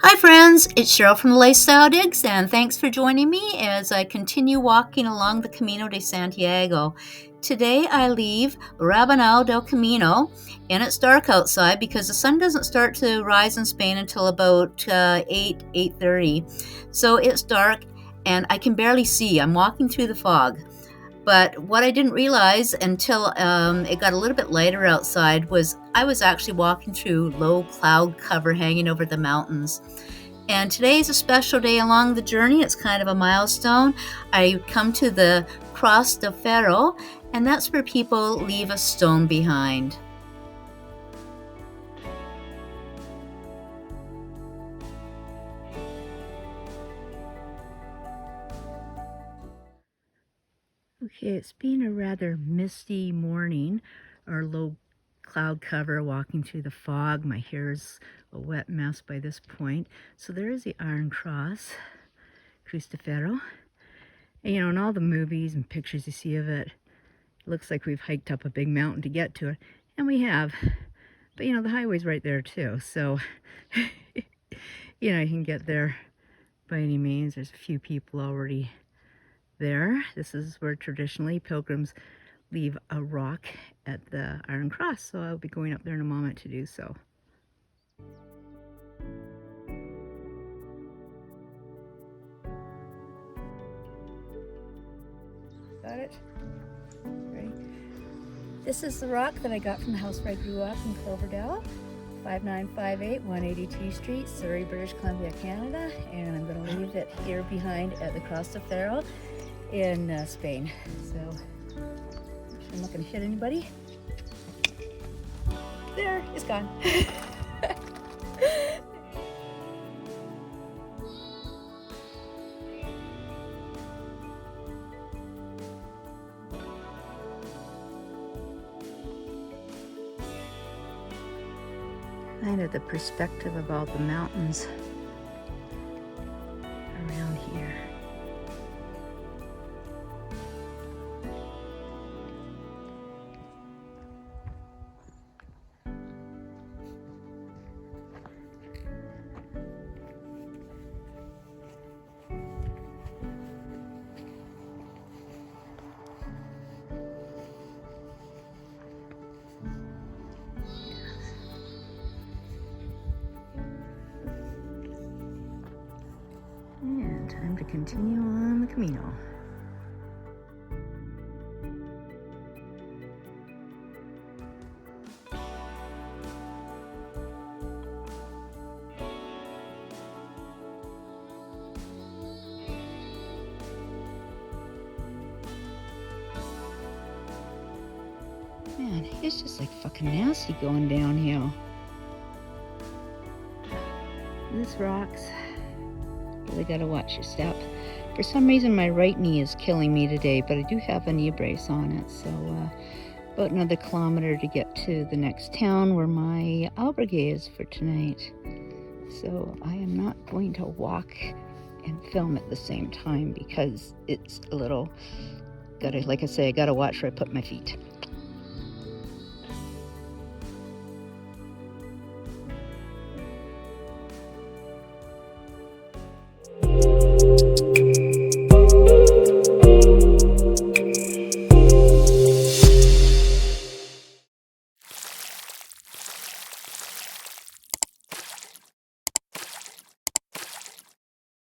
Hi friends, it's Cheryl from the Lifestyle Digs, and thanks for joining me as I continue walking along the Camino de Santiago. Today I leave Rabanal del Camino, and it's dark outside because the sun doesn't start to rise in Spain until about 8:30. So it's dark and I can barely see. I'm walking through the fog. But what I didn't realize until it got a little bit lighter outside was I was actually walking through low cloud cover hanging over the mountains. And today is a special day along the journey. It's kind of a milestone. I come to the Cruz de Ferro, and that's where people leave a stone behind. Okay, it's been a rather misty morning, or low cloud cover, walking through the fog. My hair's a wet mess by this point. So there is the Iron Cross, Cruz de Ferro. And in all the movies and pictures you see of it, it looks like we've hiked up a big mountain to get to it. And we have. But the highway's right there too. So, you can get there by any means. There's a few people already there. This is where traditionally pilgrims leave a rock at the Iron Cross, so I'll be going up there in a moment to do so. Got it? Ready? This is the rock that I got from the house where I grew up in Cloverdale, 5958 180 Street, Surrey, British Columbia, Canada, and I'm going to leave it here behind at the Cruz de Ferro in Spain. So I'm not going to hit anybody. There, it's gone. Kind of the perspective of all the mountains around here. And time to continue on the Camino. Man, it's just like fucking nasty going downhill. These rocks. Really gotta watch your step. For some reason my right knee is killing me today, but I do have a knee brace on it, so about another kilometer to get to the next town where my albergue is for tonight. So I am not going to walk and film at the same time because it's a little, like I say, I gotta watch where I put my feet.